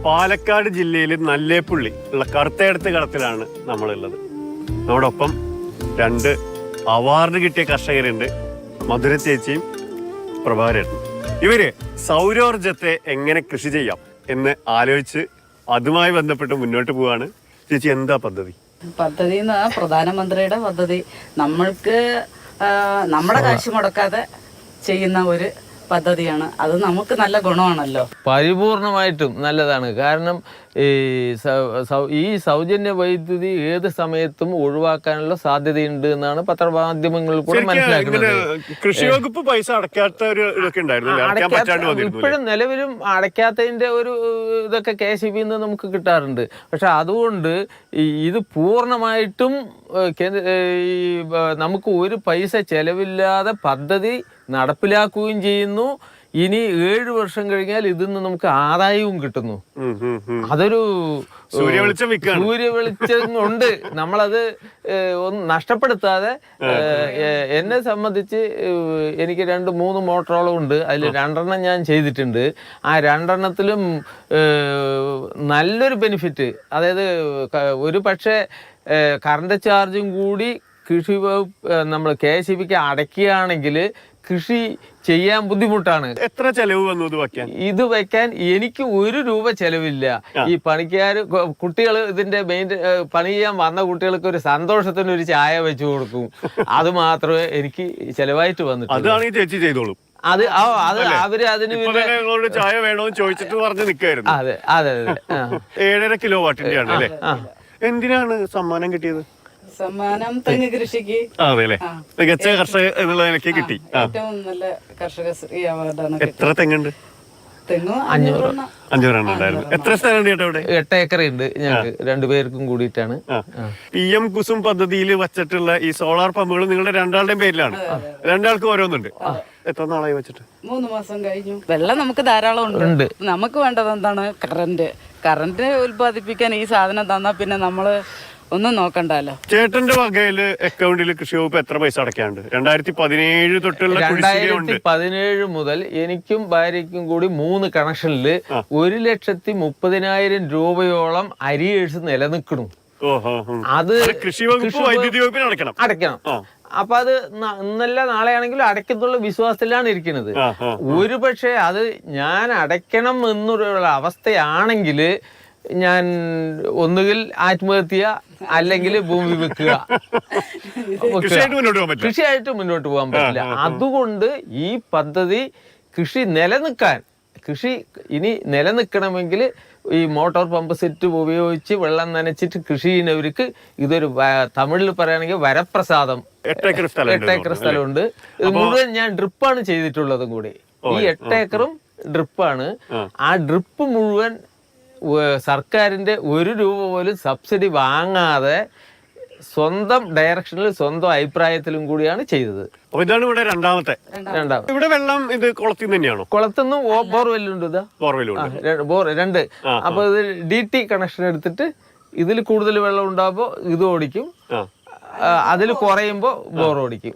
പാലക്കാട് ജില്ലയിൽ നല്ലേപ്പുള്ളി ഉള്ള കറുത്തേടത്ത് കളത്തിലാണ് നമ്മളുള്ളത്. നമ്മോടൊപ്പം 2 അവാർഡ് കിട്ടിയ കർഷകരുണ്ട്, മധുര ചേച്ചിയും പ്രഭാകരേട്ടനും. ഇവര് സൗരോർജത്തെ എങ്ങനെ കൃഷി ചെയ്യാം എന്ന് ആലോചിച്ച് അതുമായി ബന്ധപ്പെട്ട് മുന്നോട്ട് പോവാണ്. ചേച്ചി, എന്താ പദ്ധതി? പദ്ധതി പ്രധാനമന്ത്രിയുടെ പദ്ധതി, നമ്മൾക്ക് നമ്മുടെ കാശ് മുടക്കാതെ ചെയ്യുന്ന ഒരു പദ്ധതിയാണ്. അത് നമുക്ക് നല്ല ഗുണമാണല്ലോ. പരിപൂർണമായിട്ടും നല്ലതാണ്. കാരണം ഈ സൗജന്യ വൈദ്യുതി ഏത് സമയത്തും ഒഴിവാക്കാനുള്ള സാധ്യതയുണ്ട് എന്നാണ് പത്രമാധ്യമങ്ങളിൽ കൂടെ മനസ്സിലാക്കുന്നത്. കൃഷി വകുപ്പ് പൈസ അടയ്ക്കാത്ത ഒരു ഇതൊക്കെ ഉണ്ടായിരുന്നു. ഇപ്പോഴും നിലവിലും അടയ്ക്കാത്തതിന്റെ ഒരു ഇതൊക്കെ KCB നമുക്ക് കിട്ടാറുണ്ട്. പക്ഷെ അതുകൊണ്ട് ഇത് പൂർണ്ണമായിട്ടും നമുക്ക് ഒരു പൈസ ചെലവില്ലാതെ പദ്ധതി നടപ്പിലാക്കുകയും ചെയ്യുന്നു. ഇനി 7 വർഷം കഴിഞ്ഞാൽ ഇതിൽ നിന്ന് നമുക്ക് ആദായവും കിട്ടുന്നു. അതൊരു സൂര്യവെളിച്ചം കൊണ്ട് നമ്മളത് ഒന്ന് നഷ്ടപ്പെടുത്താതെ, എന്നെ സംബന്ധിച്ച് എനിക്ക് 2-3 മോട്ടോറുകളും ഉണ്ട്. അതിൽ 2 ഞാൻ ചെയ്തിട്ടുണ്ട്. ആ 2 നല്ലൊരു ബെനിഫിറ്റ്, അതായത് ഒരു പക്ഷേ കറണ്ട് ചാർജും കൂടി കൃഷി വകുപ്പ് നമ്മൾ KCBക്ക് അടയ്ക്കുകയാണെങ്കിൽ കൃഷി ചെയ്യാൻ ബുദ്ധിമുട്ടാണ്. എത്ര ചെലവ് വന്നു ഇത് വെക്കാൻ? എനിക്ക് 1 രൂപ ചെലവില്ല. ഈ പണിക്കാർ കുട്ടികൾ ഇതിന്റെ മെയിൻ പണി ചെയ്യാൻ വന്ന കുട്ടികൾക്ക് ഒരു സന്തോഷത്തിന് ഒരു ചായ വെച്ചു കൊടുക്കും. അത് മാത്രമേ എനിക്ക് ചെലവായിട്ട് വന്നിട്ടുള്ളൂ. ചേച്ചി ചെയ്തോളൂ. അത് അവര് അതിന് ചായ വേണോന്ന് ചോദിച്ചിട്ട് പറഞ്ഞ് നിൽക്കായിരുന്നു. അതെ അതെ അതെ. 7.5 കിലോ വാട്ടിന്റെ ആണ് അല്ലേ? എന്തിനാണ് സമ്മാനം കിട്ടിയത്? സമ്മാനം തെങ്ങ് കൃഷിക്ക്. അതെല്ലേ, മികച്ച കർഷക എന്നുള്ള നിലയ്ക്ക് കിട്ടി. ഏറ്റവും നല്ല കർഷക ശ്രീ അവാർഡാണ്. എത്ര തെങ്ങുണ്ട്? തെങ്ങ് 500 ഉണ്ടായിരുന്നു. എത്ര സ്ഥലം ഉണ്ട്? 8 ഏക്കർ ഉണ്ട് ഞങ്ങൾക്ക് 2 പേർക്കും കൂടിയിട്ടാണ്. PM കുസും പദ്ധതിയിൽ വച്ചിട്ടുള്ള ഈ സോളാർ പമ്പുകൾ നിങ്ങളുടെ 2 പേരിലാണ്. 2 ഓരോന്നുണ്ട്. എത്ര നാളായി വെച്ചിട്ട്? 3 മാസം കഴിഞ്ഞു. വെള്ളം നമുക്ക് ധാരാളം ഉണ്ട്. നമുക്ക് വേണ്ടത് എന്താണ്? കറന്റ് ഉൽപ്പാദിപ്പിക്കാൻ ഈ സാധനം തന്നാ പിന്നെ നമ്മള് ഒന്നും നോക്കണ്ടല്ലോ. ചേട്ടന്റെ വകയില് അക്കൗണ്ടിൽ കൃഷി വകുപ്പ് എത്ര പൈസ അടയ്ക്കാണ്ട്? 2017 തൊട്ടുള്ള 2017 മുതൽ എനിക്കും ഭാര്യയ്ക്കും കൂടി 3 കണക്ഷനില് 1,30,000 രൂപയോളം അരിയേഴ്സ് നിലനിൽക്കണം. അത് കൃഷി വകുപ്പ് വൈദ്യുതി വകുപ്പിന് അടയ്ക്കണം. അപ്പൊ അത് ഇന്നല്ല നാളെയാണെങ്കിലും അടയ്ക്കത്തുള്ള വിശ്വാസത്തിലാണ് ഇരിക്കുന്നത്. ഒരു പക്ഷേ അത് ഞാൻ അടയ്ക്കണം എന്നുള്ള അവസ്ഥയാണെങ്കിൽ ഞാൻ ഒന്നുകിൽ ആത്മഹത്യ അല്ലെങ്കിൽ ഭൂമി വെക്കുക. കൃഷിയായിട്ട് മുന്നോട്ട് പോകാൻ പറ്റില്ല. അതുകൊണ്ട് ഈ പദ്ധതി കൃഷി ഇനി നിലനിൽക്കണമെങ്കിൽ ഈ മോട്ടോർ പമ്പ് സെറ്റ് ഉപയോഗിച്ച് വെള്ളം നനച്ചിട്ട് കൃഷി ചെയ്യുന്നവർക്ക് ഇതൊരു തമിഴിൽ പറയുകയാണെങ്കിൽ വരപ്രസാദം. 8 ഏക്കർ സ്ഥലമുണ്ട്. ഇത് മുഴുവൻ ഞാൻ ഡ്രിപ്പാണ് ചെയ്തിട്ടുള്ളതും കൂടി. ഈ 8 ഏക്കറും ഡ്രിപ്പാണ്. ആ ഡ്രിപ്പ് മുഴുവൻ സർക്കാരിന്റെ 1 രൂപ പോലും സബ്സിഡി വാങ്ങാതെ സ്വന്തം ഡയറക്ഷനിൽ സ്വന്തം അഭിപ്രായത്തിലും കൂടിയാണ് ചെയ്തത്. ഇതാണ് ഇവിടെ രണ്ടാമത്തെ. ഇവിടെ വെള്ളം ഇത് കുളത്തിൽ തന്നെയാണോ? കുളത്തുനിന്ന് ബോർവെല്ലുണ്ട്. ഇതാ ബോർ 2. അപ്പൊ ഇത് DT കണക്ഷൻ എടുത്തിട്ട് ഇതിൽ കൂടുതൽ വെള്ളം ഉണ്ടാകുമ്പോ ഇത് ഓടിക്കും, അതിൽ കുറയുമ്പോ ബോർ ഓടിക്കും.